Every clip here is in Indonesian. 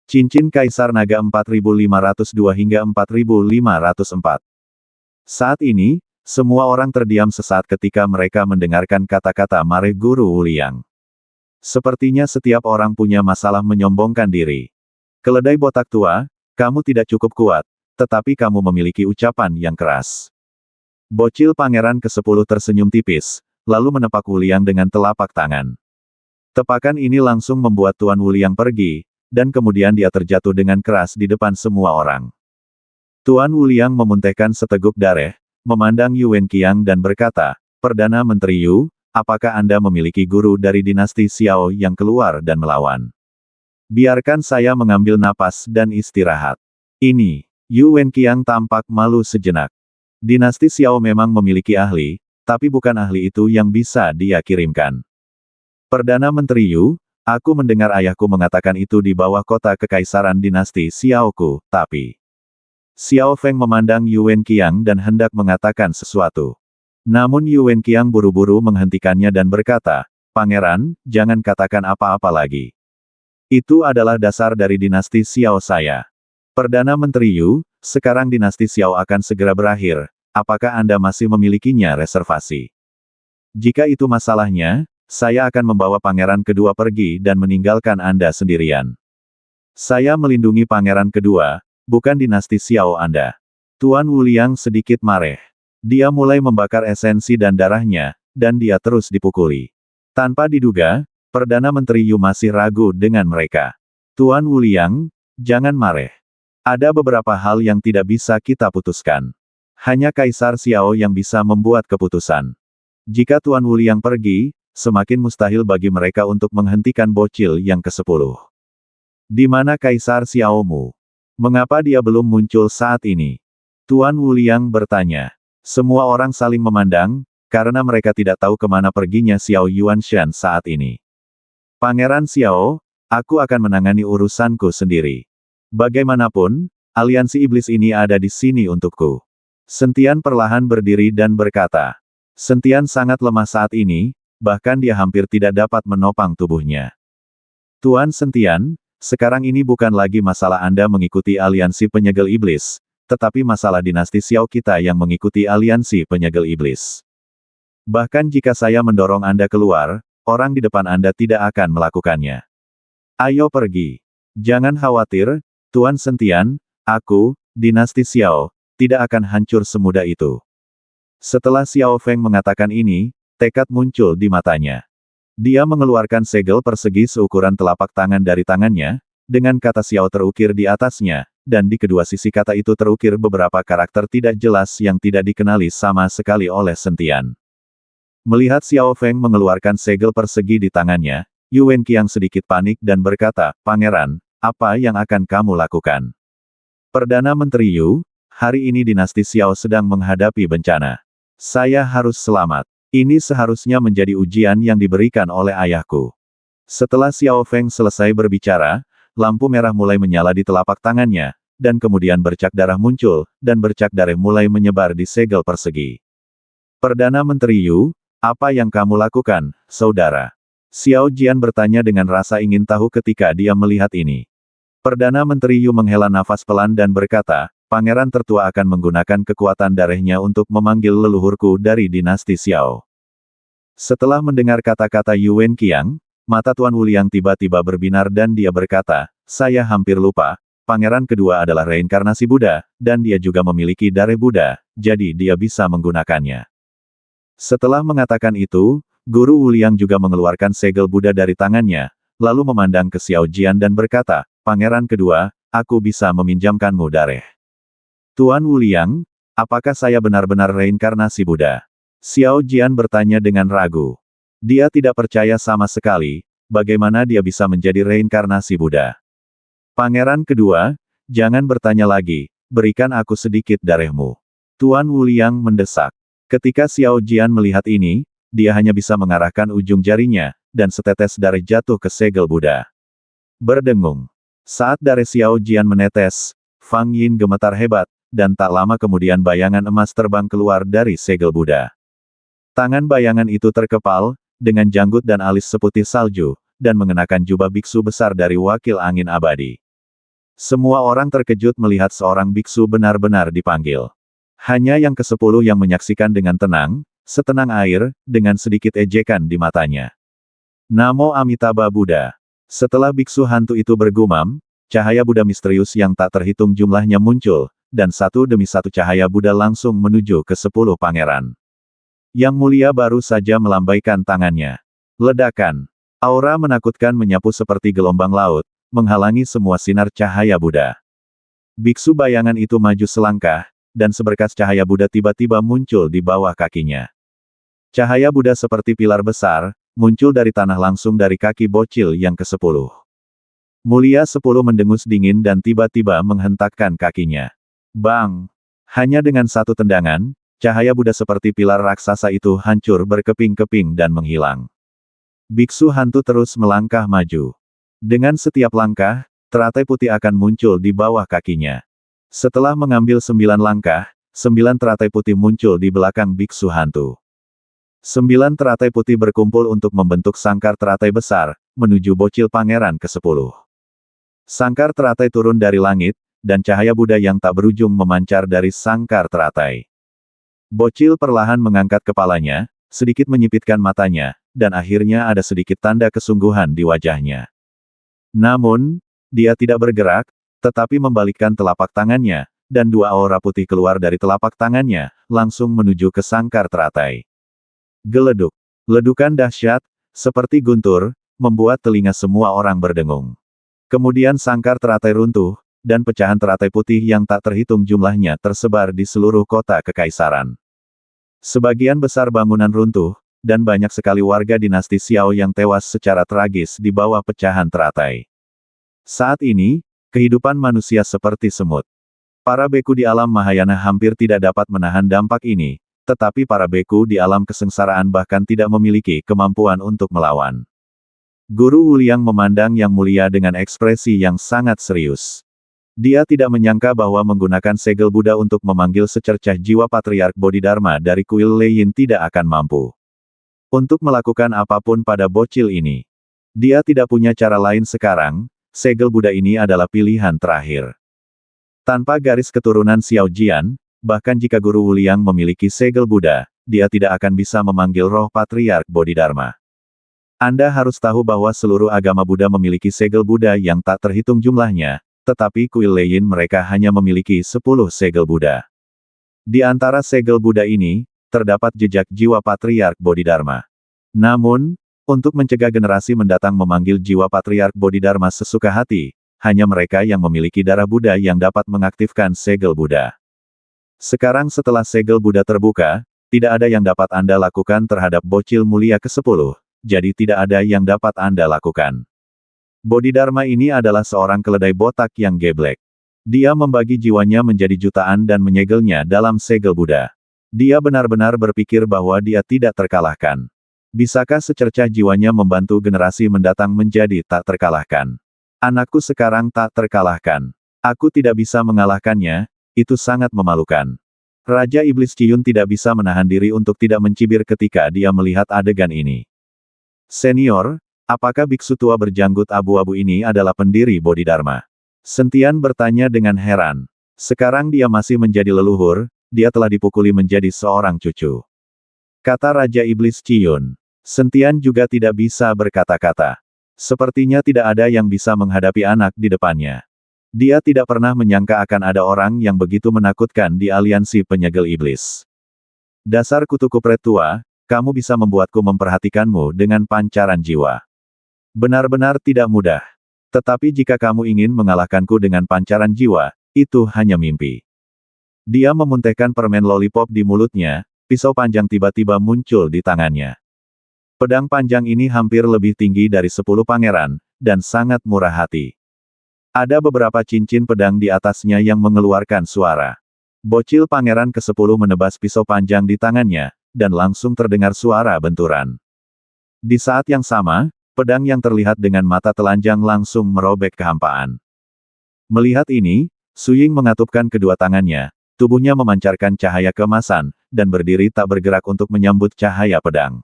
Cincin Kaisar Naga 4502 hingga 4504. Saat ini, semua orang terdiam sesaat ketika mereka mendengarkan kata-kata mareh Guru Wuliang. Sepertinya setiap orang punya masalah menyombongkan diri. Keledai botak tua, kamu tidak cukup kuat, tetapi kamu memiliki ucapan yang keras. Bocil Pangeran ke-10 tersenyum tipis, lalu menepak Wuliang dengan telapak tangan. Tepakan ini langsung membuat Tuan Wuliang pergi, dan kemudian dia terjatuh dengan keras di depan semua orang. Tuan Wuliang memuntahkan seteguk darah, memandang Yu Wenqiang dan berkata, "Perdana Menteri Yu, apakah Anda memiliki guru dari dinasti Xiao yang keluar dan melawan? Biarkan saya mengambil napas dan istirahat." Ini, Yu Wenqiang tampak malu sejenak. Dinasti Xiao memang memiliki ahli, tapi bukan ahli itu yang bisa dia kirimkan. Perdana Menteri Yu, aku mendengar ayahku mengatakan itu di bawah kota kekaisaran dinasti Xiaoku, tapi... Xiao Feng memandang Yu Wenqiang dan hendak mengatakan sesuatu. Namun Yu Wenqiang buru-buru menghentikannya dan berkata, "Pangeran, jangan katakan apa-apa lagi. Itu adalah dasar dari dinasti Xiao saya. Perdana Menteri Yu, sekarang dinasti Xiao akan segera berakhir, apakah Anda masih memilikinya reservasi? Jika itu masalahnya, saya akan membawa pangeran kedua pergi dan meninggalkan Anda sendirian. Saya melindungi pangeran kedua, bukan dinasti Xiao Anda." Tuan Wuliang sedikit marah. Dia mulai membakar esensi dan darahnya, dan dia terus dipukuli. Tanpa diduga, Perdana Menteri Yu masih ragu dengan mereka. "Tuan Wuliang, jangan marah. Ada beberapa hal yang tidak bisa kita putuskan. Hanya Kaisar Xiao yang bisa membuat keputusan. Jika Tuan Wuliang pergi, semakin mustahil bagi mereka untuk menghentikan bocil yang ke-10. Di mana Kaisar Xiaomu? Mengapa dia belum muncul saat ini?" Tuan Wuliang bertanya. Semua orang saling memandang, karena mereka tidak tahu kemana perginya Xiao Yuanshan saat ini. "Pangeran Xiao, aku akan menangani urusanku sendiri. Bagaimanapun, aliansi iblis ini ada di sini untukku." Sentian perlahan berdiri dan berkata. Sentian sangat lemah saat ini, bahkan dia hampir tidak dapat menopang tubuhnya. "Tuan Sentian, sekarang ini bukan lagi masalah Anda mengikuti aliansi penyegel iblis, tetapi masalah dinasti Xiao kita yang mengikuti aliansi penyegel iblis. Bahkan jika saya mendorong Anda keluar, orang di depan Anda tidak akan melakukannya. Ayo pergi. Jangan khawatir, Tuan Sentian, aku, dinasti Xiao, tidak akan hancur semudah itu." Setelah Xiao Feng mengatakan ini, tekad muncul di matanya. Dia mengeluarkan segel persegi seukuran telapak tangan dari tangannya, dengan kata Xiao terukir di atasnya, dan di kedua sisi kata itu terukir beberapa karakter tidak jelas yang tidak dikenali sama sekali oleh Sentian. Melihat Xiao Feng mengeluarkan segel persegi di tangannya, Yu Wenqiang sedikit panik dan berkata, "Pangeran, apa yang akan kamu lakukan?" "Perdana Menteri Yu, hari ini dinasti Xiao sedang menghadapi bencana. Saya harus selamat. Ini seharusnya menjadi ujian yang diberikan oleh ayahku." Setelah Xiao Feng selesai berbicara, lampu merah mulai menyala di telapak tangannya, dan kemudian bercak darah muncul, dan bercak darah mulai menyebar di segel persegi. "Perdana Menteri Yu, apa yang kamu lakukan, saudara?" Xiao Jian bertanya dengan rasa ingin tahu ketika dia melihat ini. Perdana Menteri Yu menghela nafas pelan dan berkata, "Pangeran tertua akan menggunakan kekuatan darahnya untuk memanggil leluhurku dari dinasti Xiao." Setelah mendengar kata-kata Yu Wenqiang, mata Tuan Wuliang tiba-tiba berbinar dan dia berkata, "Saya hampir lupa, pangeran kedua adalah reinkarnasi Buddha, dan dia juga memiliki darah Buddha, jadi dia bisa menggunakannya." Setelah mengatakan itu, Guru Wuliang juga mengeluarkan segel Buddha dari tangannya, lalu memandang ke Xiao Jian dan berkata, "Pangeran kedua, aku bisa meminjamkanmu darah." "Tuan Wuliang, apakah saya benar-benar reinkarnasi Buddha?" Xiao Jian bertanya dengan ragu. Dia tidak percaya sama sekali, bagaimana dia bisa menjadi reinkarnasi Buddha. "Pangeran kedua, jangan bertanya lagi, berikan aku sedikit darahmu." Tuan Wuliang mendesak. Ketika Xiao Jian melihat ini, dia hanya bisa mengarahkan ujung jarinya, dan setetes darah jatuh ke segel Buddha. Berdengung. Saat darah Xiao Jian menetes, Fang Yin gemetar hebat, dan tak lama kemudian bayangan emas terbang keluar dari segel Buddha. Tangan bayangan itu terkepal, dengan janggut dan alis seputih salju, dan mengenakan jubah biksu besar dari wakil angin abadi. Semua orang terkejut melihat seorang biksu benar-benar dipanggil. Hanya yang ke-10 yang menyaksikan dengan tenang, setenang air, dengan sedikit ejekan di matanya. Namo Amitabha Buddha. Setelah biksu hantu itu bergumam, cahaya Buddha misterius yang tak terhitung jumlahnya muncul, dan satu demi satu cahaya Buddha langsung menuju ke 10 pangeran. Yang mulia baru saja melambaikan tangannya. Ledakan. Aura menakutkan menyapu seperti gelombang laut, menghalangi semua sinar cahaya Buddha. Biksu bayangan itu maju selangkah, dan seberkas cahaya Buddha tiba-tiba muncul di bawah kakinya. Cahaya Buddha seperti pilar besar, muncul dari tanah langsung dari kaki bocil yang ke-10. Mulia 10 mendengus dingin dan tiba-tiba menghentakkan kakinya. Bang! Hanya dengan satu tendangan, cahaya Buddha seperti pilar raksasa itu hancur berkeping-keping dan menghilang. Biksu hantu terus melangkah maju. Dengan setiap langkah, teratai putih akan muncul di bawah kakinya. Setelah mengambil 9 langkah, 9 teratai putih muncul di belakang biksu hantu. 9 teratai putih berkumpul untuk membentuk sangkar teratai besar, menuju bocil pangeran ke-10. Sangkar teratai turun dari langit, dan cahaya Buddha yang tak berujung memancar dari sangkar teratai. Bocil perlahan mengangkat kepalanya, sedikit menyipitkan matanya, dan akhirnya ada sedikit tanda kesungguhan di wajahnya. Namun, dia tidak bergerak, tetapi membalikkan telapak tangannya, dan 2 aura putih keluar dari telapak tangannya, langsung menuju ke sangkar teratai. Geleduk. Ledukan dahsyat, seperti guntur, membuat telinga semua orang berdengung. Kemudian sangkar teratai runtuh, dan pecahan teratai putih yang tak terhitung jumlahnya tersebar di seluruh kota kekaisaran. Sebagian besar bangunan runtuh, dan banyak sekali warga dinasti Xiao yang tewas secara tragis di bawah pecahan teratai. Saat ini, kehidupan manusia seperti semut. Para beku di alam Mahayana hampir tidak dapat menahan dampak ini, tetapi para beku di alam kesengsaraan bahkan tidak memiliki kemampuan untuk melawan. Guru Wuliang memandang Yang Mulia dengan ekspresi yang sangat serius. Dia tidak menyangka bahwa menggunakan segel Buddha untuk memanggil secercah jiwa Patriark Bodhidharma dari kuil Leiyin tidak akan mampu untuk melakukan apapun pada bocil ini. Dia tidak punya cara lain sekarang, segel Buddha ini adalah pilihan terakhir. Tanpa garis keturunan Xiao Jian, bahkan jika Guru Wuliang memiliki segel Buddha, dia tidak akan bisa memanggil roh Patriark Bodhidharma. Anda harus tahu bahwa seluruh agama Buddha memiliki segel Buddha yang tak terhitung jumlahnya, tetapi kuil Leiyin mereka hanya memiliki 10 segel Buddha. Di antara segel Buddha ini, terdapat jejak jiwa Patriark Bodhidharma. Namun, untuk mencegah generasi mendatang memanggil jiwa Patriark Bodhidharma sesuka hati, hanya mereka yang memiliki darah Buddha yang dapat mengaktifkan segel Buddha. Sekarang setelah segel Buddha terbuka, tidak ada yang dapat Anda lakukan terhadap bocil mulia ke-10, jadi tidak ada yang dapat Anda lakukan. Bodhidharma ini adalah seorang keledai botak yang geblek. Dia membagi jiwanya menjadi jutaan dan menyegelnya dalam segel Buddha. Dia benar-benar berpikir bahwa dia tidak terkalahkan. Bisakah secercah jiwanya membantu generasi mendatang menjadi tak terkalahkan? Anakku sekarang tak terkalahkan. Aku tidak bisa mengalahkannya, itu sangat memalukan. Raja Iblis Ciyun tidak bisa menahan diri untuk tidak mencibir ketika dia melihat adegan ini. Senior, apakah biksu tua berjanggut abu-abu ini adalah pendiri Bodhidharma? Sentian bertanya dengan heran. Sekarang dia masih menjadi leluhur, dia telah dipukuli menjadi seorang cucu. Kata Raja Iblis Ciyun. Sentian juga tidak bisa berkata-kata. Sepertinya tidak ada yang bisa menghadapi anak di depannya. Dia tidak pernah menyangka akan ada orang yang begitu menakutkan di aliansi penyegel iblis. Dasar kutu kupret tua, kamu bisa membuatku memperhatikanmu dengan pancaran jiwa. Benar-benar tidak mudah. Tetapi jika kamu ingin mengalahkanku dengan pancaran jiwa, itu hanya mimpi. Dia memuntahkan permen lollipop di mulutnya, pisau panjang tiba-tiba muncul di tangannya. Pedang panjang ini hampir lebih tinggi dari 10 pangeran, dan sangat murah hati. Ada beberapa cincin pedang di atasnya yang mengeluarkan suara. Bocil pangeran ke-10 menebas pisau panjang di tangannya, dan langsung terdengar suara benturan. Di saat yang sama, pedang yang terlihat dengan mata telanjang langsung merobek kehampaan. Melihat ini, Suying mengatupkan kedua tangannya, tubuhnya memancarkan cahaya keemasan, dan berdiri tak bergerak untuk menyambut cahaya pedang.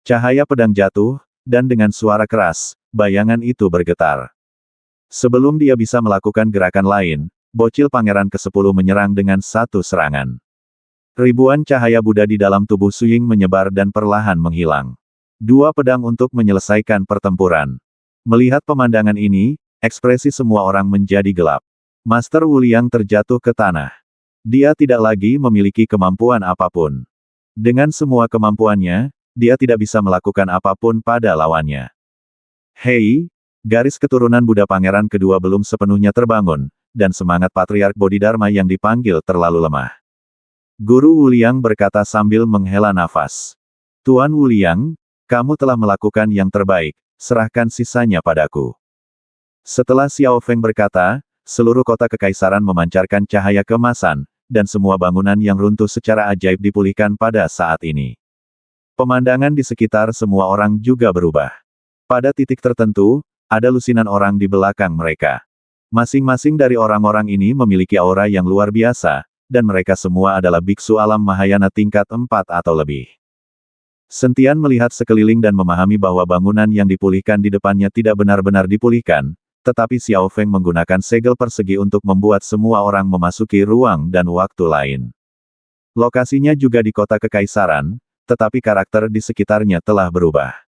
Cahaya pedang jatuh, dan dengan suara keras, bayangan itu bergetar. Sebelum dia bisa melakukan gerakan lain, bocil pangeran ke-10 menyerang dengan satu serangan. Ribuan cahaya Buddha di dalam tubuh Suying menyebar dan perlahan menghilang. Dua pedang untuk menyelesaikan pertempuran. Melihat pemandangan ini, ekspresi semua orang menjadi gelap. Master Wu Liang terjatuh ke tanah. Dia tidak lagi memiliki kemampuan apapun. Dengan semua kemampuannya, dia tidak bisa melakukan apapun pada lawannya. Hei, garis keturunan Buddha Pangeran kedua belum sepenuhnya terbangun, dan semangat Patriark Bodhidharma yang dipanggil terlalu lemah. Guru Wu Liang berkata sambil menghela nafas. Tuan Wu Liang, kamu telah melakukan yang terbaik, serahkan sisanya padaku. Setelah Xiao Feng berkata, seluruh kota kekaisaran memancarkan cahaya keemasan, dan semua bangunan yang runtuh secara ajaib dipulihkan pada saat ini. Pemandangan di sekitar semua orang juga berubah. Pada titik tertentu, ada lusinan orang di belakang mereka. Masing-masing dari orang-orang ini memiliki aura yang luar biasa, dan mereka semua adalah biksu alam Mahayana tingkat 4 atau lebih. Sentian melihat sekeliling dan memahami bahwa bangunan yang dipulihkan di depannya tidak benar-benar dipulihkan, tetapi Xiao Feng menggunakan segel persegi untuk membuat semua orang memasuki ruang dan waktu lain. Lokasinya juga di kota kekaisaran, tetapi karakter di sekitarnya telah berubah.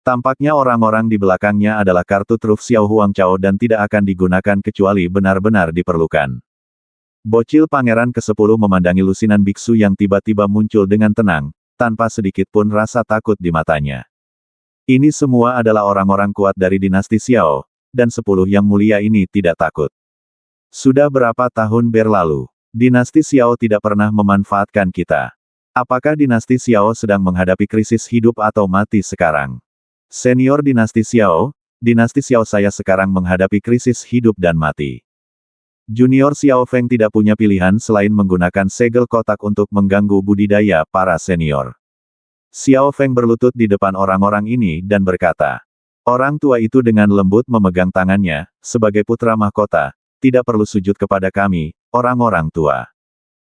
Tampaknya orang-orang di belakangnya adalah kartu truf Xiao Huangchao dan tidak akan digunakan kecuali benar-benar diperlukan. Bocil pangeran ke-10 memandangi lusinan biksu yang tiba-tiba muncul dengan tenang, tanpa sedikit pun rasa takut di matanya. Ini semua adalah orang-orang kuat dari dinasti Xiao, dan 10 yang mulia ini tidak takut. Sudah berapa tahun berlalu, dinasti Xiao tidak pernah memanfaatkan kita. Apakah dinasti Xiao sedang menghadapi krisis hidup atau mati sekarang? Senior dinasti Xiao saya sekarang menghadapi krisis hidup dan mati. Junior Xiao Feng tidak punya pilihan selain menggunakan segel kotak untuk mengganggu budidaya para senior. Xiao Feng berlutut di depan orang-orang ini dan berkata, orang tua itu dengan lembut memegang tangannya, sebagai putra mahkota, tidak perlu sujud kepada kami, orang-orang tua.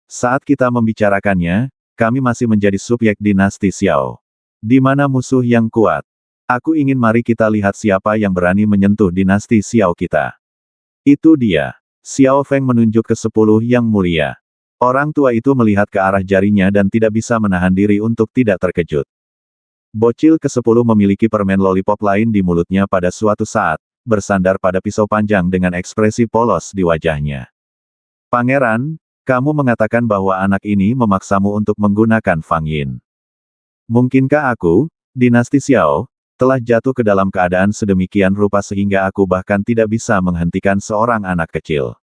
Saat kita membicarakannya, kami masih menjadi subjek dinasti Xiao. Di mana musuh yang kuat? Aku ingin mari kita lihat siapa yang berani menyentuh dinasti Xiao kita. Itu dia. Xiao Feng menunjuk ke 10 yang mulia. Orang tua itu melihat ke arah jarinya dan tidak bisa menahan diri untuk tidak terkejut. Bocil ke-10 memiliki permen lollipop lain di mulutnya pada suatu saat, bersandar pada pisau panjang dengan ekspresi polos di wajahnya. Pangeran, kamu mengatakan bahwa anak ini memaksamu untuk menggunakan Fang Yin. Mungkinkah aku, dinasti Xiao, telah jatuh ke dalam keadaan sedemikian rupa sehingga aku bahkan tidak bisa menghentikan seorang anak kecil.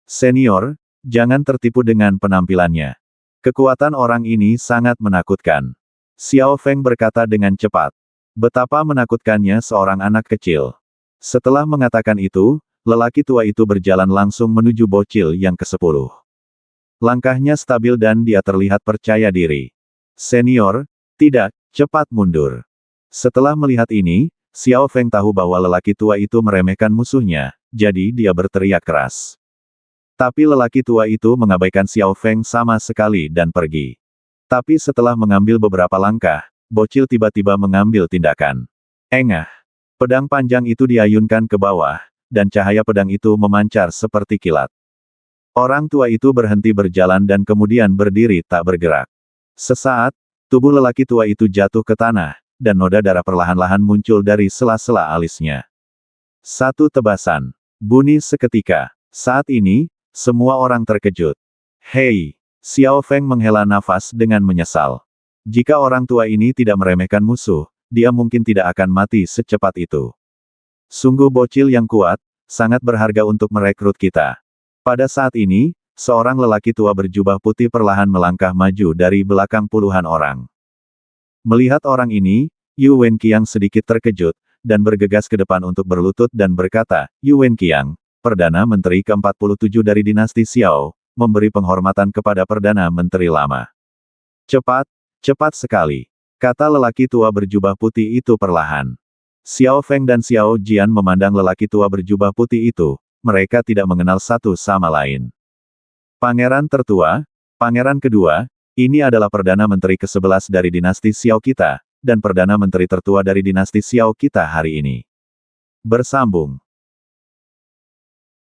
Senior, jangan tertipu dengan penampilannya. Kekuatan orang ini sangat menakutkan. Xiao Feng berkata dengan cepat. Betapa menakutkannya seorang anak kecil. Setelah mengatakan itu, lelaki tua itu berjalan langsung menuju bocil yang ke-10. Langkahnya stabil dan dia terlihat percaya diri. Senior, tidak, cepat mundur. Setelah melihat ini, Xiao Feng tahu bahwa lelaki tua itu meremehkan musuhnya, jadi dia berteriak keras. Tapi lelaki tua itu mengabaikan Xiao Feng sama sekali dan pergi. Tapi setelah mengambil beberapa langkah, bocil tiba-tiba mengambil tindakan. Engah. Pedang panjang itu diayunkan ke bawah, dan cahaya pedang itu memancar seperti kilat. Orang tua itu berhenti berjalan dan kemudian berdiri tak bergerak. Sesaat, tubuh lelaki tua itu jatuh ke tanah, dan noda darah perlahan-lahan muncul dari sela-sela alisnya. Satu tebasan. Bunyi seketika. Saat ini, semua orang terkejut. Hei! Xiao Feng menghela nafas dengan menyesal. Jika orang tua ini tidak meremehkan musuh, dia mungkin tidak akan mati secepat itu. Sungguh bocil yang kuat, sangat berharga untuk merekrut kita. Pada saat ini, seorang lelaki tua berjubah putih perlahan melangkah maju dari belakang puluhan orang. Melihat orang ini, Yu Wenqiang sedikit terkejut, dan bergegas ke depan untuk berlutut dan berkata, Yu Wenqiang, Perdana Menteri ke-47 dari dinasti Xiao, memberi penghormatan kepada Perdana Menteri lama. Cepat, cepat sekali, kata lelaki tua berjubah putih itu perlahan. Xiao Feng dan Xiao Jian memandang lelaki tua berjubah putih itu, mereka tidak mengenal satu sama lain. Pangeran tertua, pangeran kedua, ini adalah Perdana Menteri ke-11 dari dinasti Xiao kita, dan Perdana Menteri tertua dari dinasti Xiao kita hari ini. Bersambung.